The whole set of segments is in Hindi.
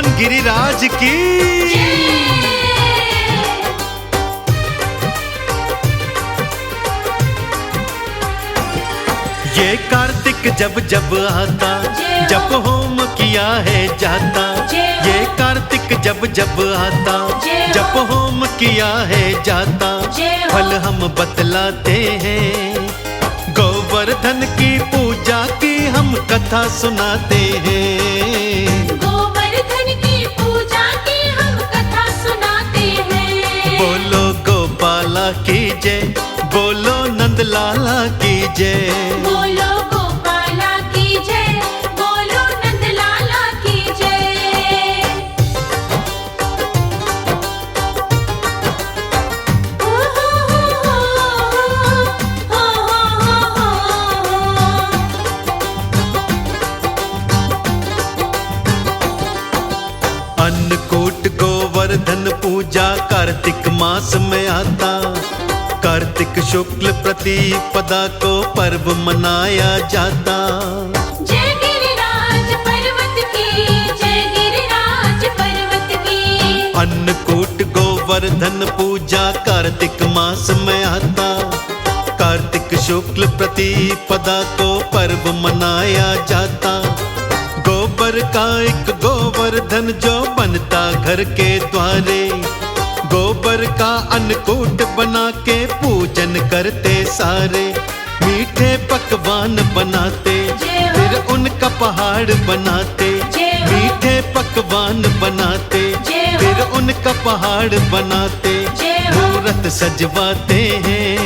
गोवर्धन गिरिराज की। ये कार्तिक जब जब आता, जब होम किया है जाता। ये कार्तिक जब जब आता, जब होम किया है जाता। फल हम बतलाते हैं, गोवर्धन की पूजा की हम कथा सुनाते हैं। गोवर्धन की पूजा की हम कथा सुनाते हैं। बोलो गोपाला की जय, बोलो नंदलाला की जय। बोलो गोपाला की जय, बोलो नंदलाला की जय। हो हो हो अन्नकूट गोवर्धन पूजा कार्तिक मास में आता। कार्तिक शुक्ल प्रतिपदा को पर्व मनाया जाता। जय गिरिराज पर्वत की, जय गिरिराज पर्वत की। अन्नकूट गोवर्धन पूजा कार्तिक मास में आता। कार्तिक शुक्ल प्रतिपदा को पर्व मनाया जाता। गोबर का एक गोवर्धन जो बनता घर के द्वारे। गोबर का अन्नकूट बना के पूजन करते सारे। मीठे पकवान बनाते, फिर उनका पहाड़ बनाते। मीठे पकवान बनाते, फिर उनका पहाड़ बनाते। मूरत सजवाते हैं,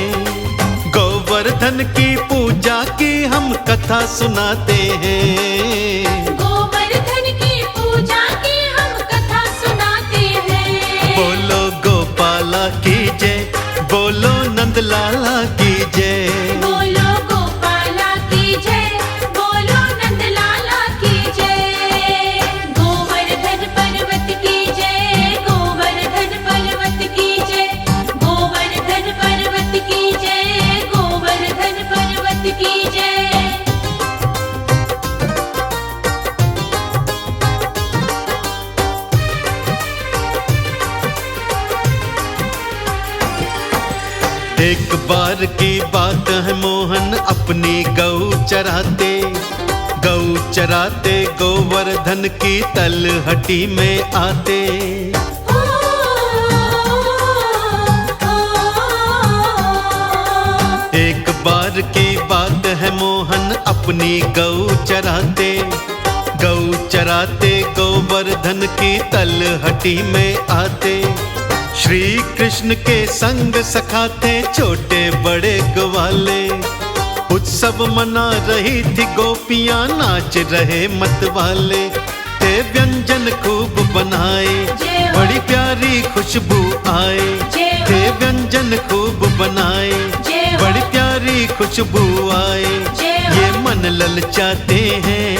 गोवर्धन की पूजा की हम कथा सुनाते हैं। गोवर्धन की पूजा की हम कथा सुनाते हैं। बोलो गोपाला की जय, बोलो नंदलाला की जय। बोलो गोपाला की जय, बोलो नंदलाला की जय। गोवर्धन पर्वत की जय, गोवर्धन पर्वत की जय। गोवर्धन पर्वत की जय, गोवर्धन पर्वत की जय। एक बार की बात है, मोहन अपनी गऊ चराते। गऊ चराते गोवर्धन की तलहटी में आते। एक बार की बात है, मोहन अपनी गऊ चराते। गऊ चराते गोवर्धन की तलहटी में आते। श्री कृष्ण के संग सखा थे छोटे बड़े ग्वाले। उत्सव मना रही थी गोपियां, नाच रहे मतवाले। ते व्यंजन खूब बनाए, बड़ी प्यारी खुशबू आए। ते व्यंजन खूब बनाए, बड़ी प्यारी खुशबू आए। ये मन ललचाते हैं,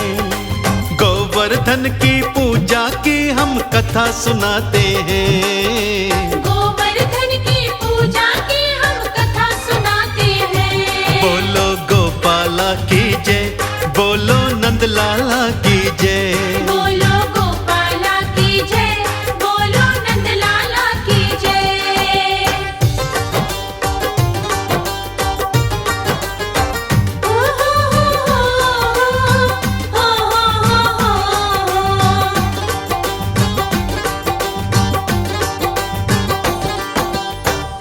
गोवर्धन की पूजा की हम कथा सुनाते हैं। गोवर्धन की पूजा की हम कथा सुनाते हैं। बोलो गोपाला की जय, बोलो नंदलाला की जय। बोलो गोपाला की जय, बोलो नंदलाला की जय। हो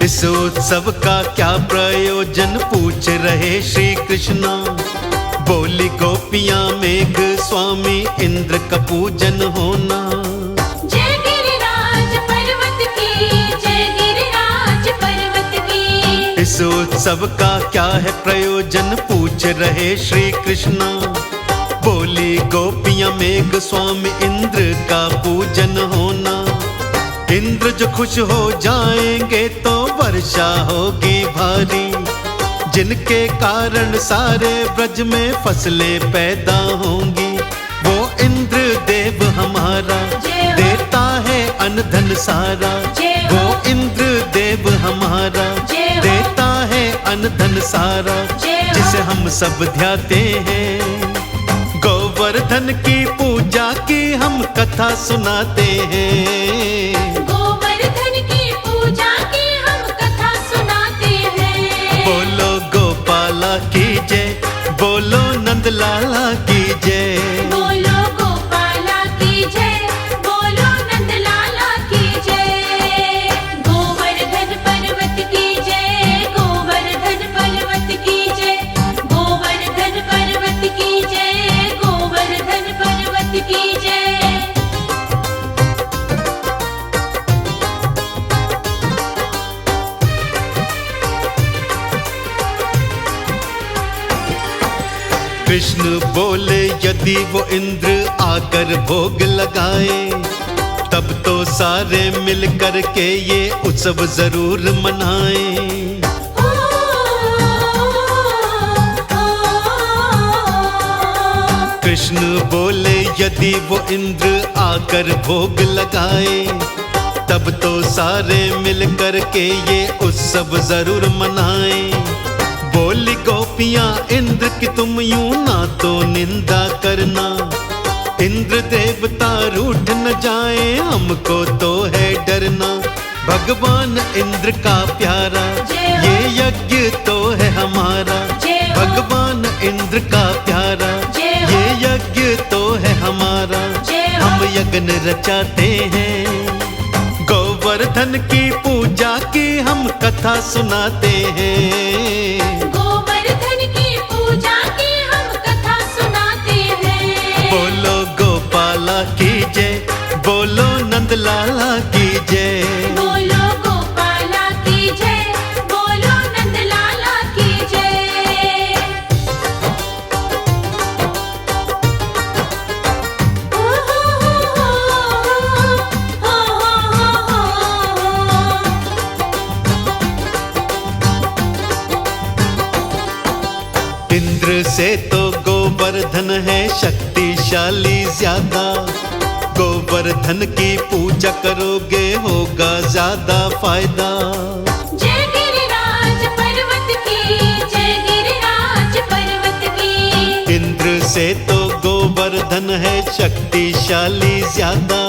इस उत्सव का क्या प्रयोजन पूछ रहे श्री कृष्णा। बोली गोपियां मेघ स्वामी इंद्र का पूजन होना। जय गिरिराज पर्वत की, जय गिरिराज पर्वत की। इस उत्सव का क्या है प्रयोजन पूछ रहे श्री कृष्णा। बोली गोपियां मेघ स्वामी इंद्र का पूजन होना। इंद्र जो खुश हो जाएंगे तो वर्षा होगी भारी। जिनके कारण सारे ब्रज में फसलें पैदा होंगी। वो इंद्र देव हमारा देता है अन्न धन सारा। वो इंद्र देव हमारा देता है अन्न धन सारा। जिसे हम सब ध्याते हैं, गोवर्धन गोवर्धन की पूजा की हम कथा सुनाते हैं। गोवर्धन की पूजा की हम कथा सुनाते हैं। बोलो गोपाला की जय, बोलो नंदलाला की जय। बोलो गोपाला की जय, बोलो नंदलाला की जय। गोवर्धन पर्वत की जय, गोवर्धन पर्वत की जय, गोवर्धन पर्वत की जय, गोवर्धन पर्वत की जय। कृष्ण बोले यदि वो इंद्र आकर भोग लगाए, तब तो सारे मिल कर के ये उत्सव जरूर मनाएं। कृष्ण बोले यदि वो इंद्र आकर भोग लगाए, तब तो सारे मिल कर के ये उत्सव जरूर मनाएं। बोली गोपियां इंद्र की तुम यूं ना तो निंदा करना, इंद्र देवता रूठ न जाए हमको तो है डरना। भगवान इंद्र का प्यारा ये यज्ञ तो है हमारा, भगवान इंद्र का प्यारा ये यज्ञ तो है हमारा, हम यज्ञ रचाते हैं। गोवर्धन की पूजा की हम कथा सुनाते हैं। गोवर्धन की पूजा की हम कथा सुनाते हैं। बोलो गोपाला की जय, बोलो नंदलाला की जय। बोलो गोपाला की जय, बोलो नंदलाला की जय। ओ हो हो हो हो। इंद्र से तो गोवर्धन है शक्तिशाली ज्यादा, गोवर्धन की पूजा करोगे होगा ज्यादा फायदा। जय गिरिराज पर्वत की, जय गिरिराज पर्वत की। इंद्र से तो गोवर्धन है शक्तिशाली ज्यादा,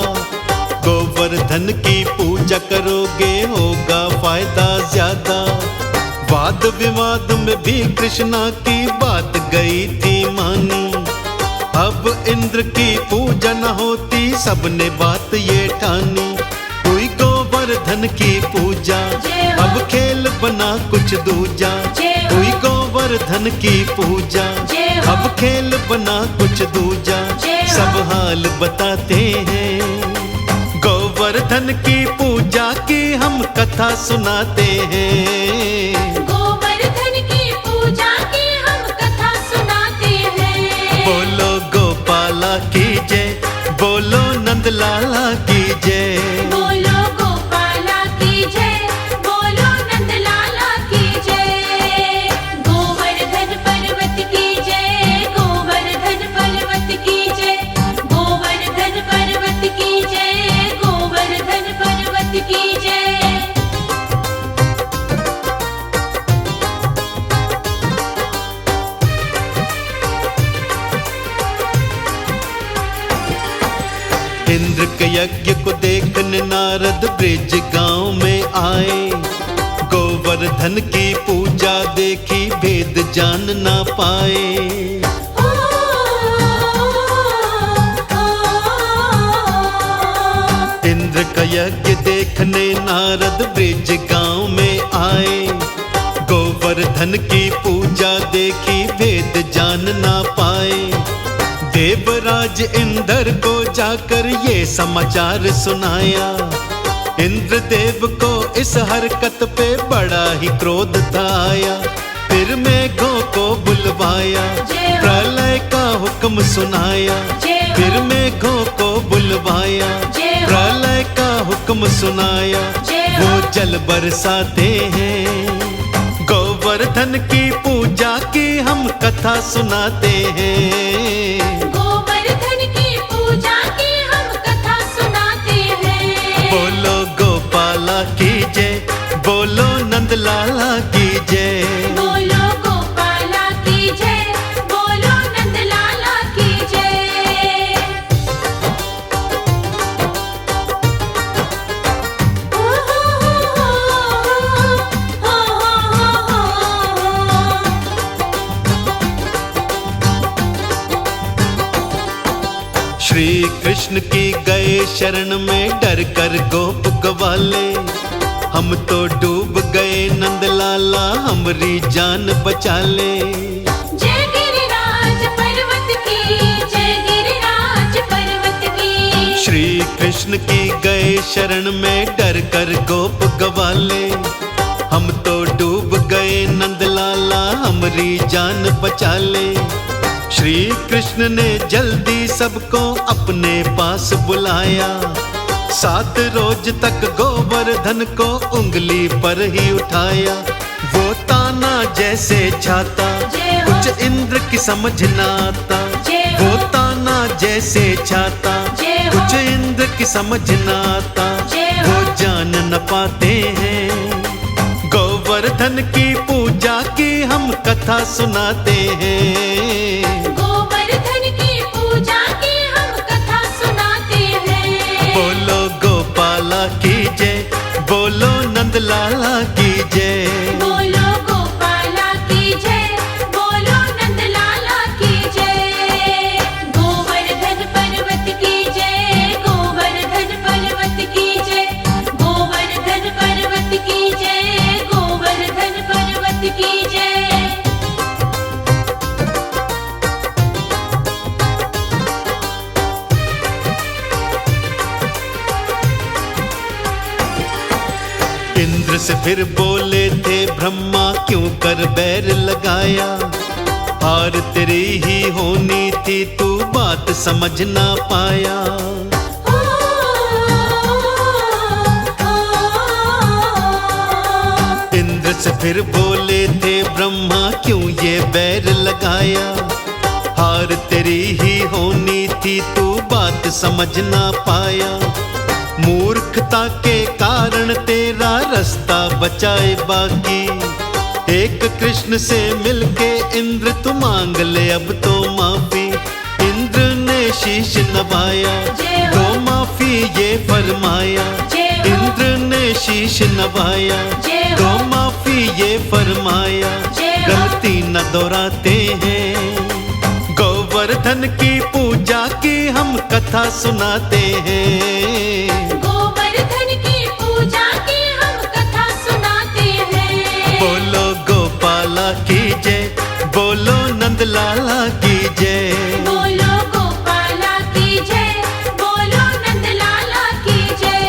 गोवर्धन की पूजा करोगे होगा फायदा ज्यादा। वाद विवाद में भी कृष्णा की बात गई थी मानी, अब इंद्र की पूजा न होती सबने बात ये ठानी। हुई गोवर्धन की पूजा अब खेल बना कुछ दूजा, हुई गोवर्धन की पूजा अब खेल बना कुछ दूजा, सब हाल बताते हैं। गोवर्धन की पूजा की हम कथा सुनाते हैं। गोवर्धन की पूजा की हम कथा सुनाते हैं। बोलो गोपाला की जय, बोलो नंदलाला की जय। बोलो गोपाला की जय, बोलो नंदलाला की जय। गोवर्धन पर्वत की जय, गोवर्धन पर्वत की जय, गोवर्धन पर्वत की जय, गोवर्धन पर्वत की जय। इंद्र के यज्ञ को देखने नारद ब्रिज गांव में आए, गोवर्धन की पूजा देखी भेद जान ना पाए। इंद्र का यज्ञ देखने नारद ब्रिज गांव में आए, गोवर्धन की पूजा देखी भेद जान ना पाए। देवराज इंद्र को जाकर ये समाचार सुनाया, इंद्र देव को इस हरकत पे बड़ा ही क्रोध था आया। फिर मेघों को बुलवाया, प्रलय का हुक्म सुनाया, फिर मेघों को बुलवाया, प्रलय का हुक्म सुनाया, वो जल बरसाते हैं। गोवर्धन की पूजा की हम कथा सुनाते हैं। गोवर्धन की पूजा की हम कथा सुनाते हैं। बोलो गोपाला की जय, बोलो नंदलाला की जय। बोलो गोपाला की जय, बोलो नंदलाला की जय। कृष्ण की गए शरण में डर कर गोप गवाले। हम तो डूब गए नंदलाला हमरी जान बचा ले। जय गिरिराज पर्वत की, जय गिरिराज पर्वत की। श्री कृष्ण की गए शरण में डर कर गोप गवाले। हम तो डूब गए नंदलाला हमरी जान बचा ले। श्री कृष्ण ने जल्दी सबको अपने पास बुलाया। 7 रोज तक गोवर्धन को उंगली पर ही उठाया। वो ताना जैसे छाता कुछ इंद्र की समझ न आता। वो ताना जैसे छाता कुछ इंद्र की समझ न आता। वो जान न पाते हैं गोवर्धन की पूजा की हम कथा सुनाते हैं। गोवर्धन की पूजा की हम कथा सुनाते हैं। बोलो गोपाला की जय, बोलो नंदलाला की जय। बोलो गोपाला की जय, बोलो नंदलाला की जय। गोवर्धन पर्वत की जय, गोवर्धन पर्वत की जय। गोवर्धन पर्वत की जय, गोवर्धन पर्वत की जय। इंद्र से फिर बोले थे ब्रह्मा क्यों कर बैर लगाया। हार तेरी ही होनी थी तू बात समझ ना पाया। इंद्र से फिर बोले थे ब्रह्मा क्यों ये बैर लगाया। हार तेरी ही होनी थी तू बात समझ ना पाया। मूर्खता के कारण तेरा रास्ता बचाए बाकी। एक कृष्ण से मिलके इंद्र तू मांग ले अब तो माफी। इंद्र ने शीश नवाया तो माफी ये फरमाया। इंद्र ने शीश नवाया तो माफी ये फरमाया। गलती न दोहराते हैं गोवर्धन की पूजा की हम कथा सुनाते हैं। गोवर्धन की पूजा की हम कथा सुनाते हैं। बोलो गोपाला की जय, बोलो नंदलाला की जय। बोलो गोपाला की जय, बोलो नंदलाला की जय।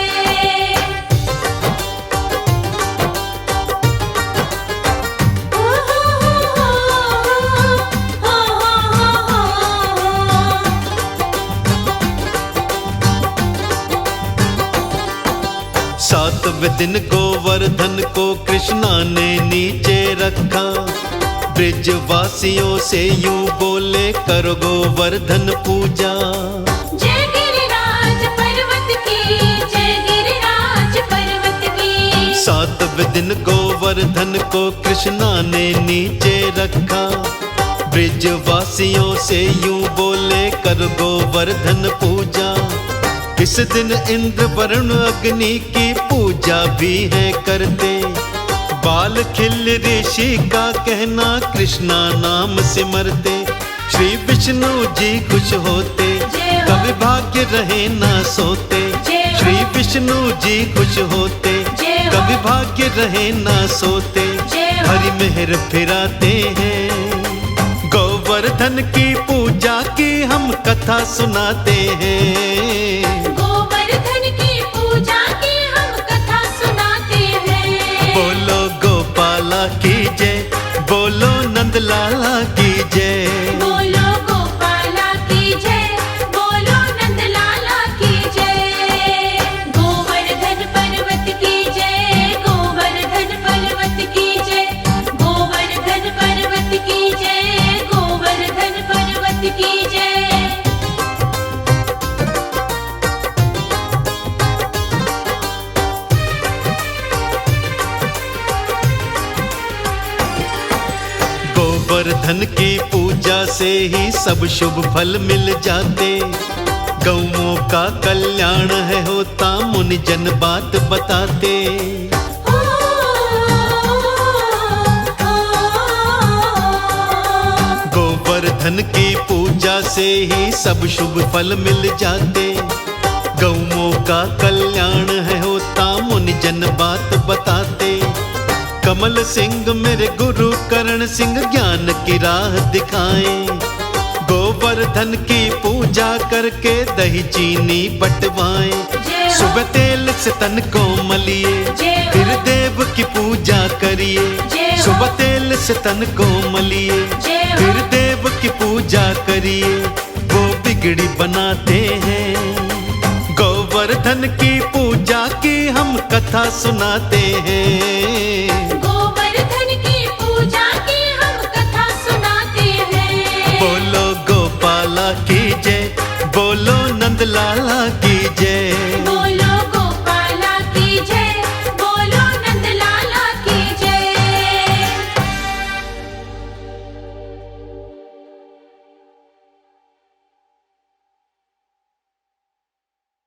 ओ सातवें दिन गोवर्धन को कृष्णा ने नीचे रखा। ब्रिजवासियों से यूं बोले करो गोवर्धन पूजा। जय गिरिराज पर्वत की, जय गिरिराज पर्वत की। 7वें दिन गोवर्धन को कृष्णा ने नीचे रखा। ब्रिजवासियों से यूं बोले कर गोवर्धन पूजा। इस दिन इंद्र वरुण अग्नि की पूजा भी है करते। बाल खिल ऋषि का कहना कृष्णा नाम सिमरते। श्री विष्णु जी खुश होते कभी भाग्य रहे ना सोते। श्री विष्णु जी खुश होते कभी भाग्य रहे ना सोते। हरि मेहर फिराते हैं गोवर्धन की पूजा की हम कथा सुनाते हैं। गोवर्धन की पूजा की हम कथा सुनाते हैं। बोलो गोपाला की जय, बोलो नंदलाला की जय। बोलो गोपाला की जय, बोलो नंदलाला की जय। गोवर्धन पर्वत की जय, गोवर्धन पर्वत की जय। गोवर्धन पर्वत की जय, गोवर्धन पर्वत की जय। गोवर्धन की पूजा से ही सब शुभ फल मिल जाते। गौओं का कल्याण है होता मुनि जन बात बताते। गोवर्धन की पूजा पूजा से ही सब शुभ फल मिल जाते। गौओं का कल्याण है होता, मुनि जन बात बताते। कमल सिंह मेरे गुरु करण सिंह ज्ञान की राह दिखाएं। गोवर्धन की पूजा करके दही चीनी बंटवाएं। सुबह तेल से तन को मलिए, फिर देव की पूजा करिए। सुबह तेल से तन को मलिए, फिर देव की पूजा करिए। वो बिगड़ी बनाते हैं, गोवर्धन की पूजा की हम कथा सुनाते हैं।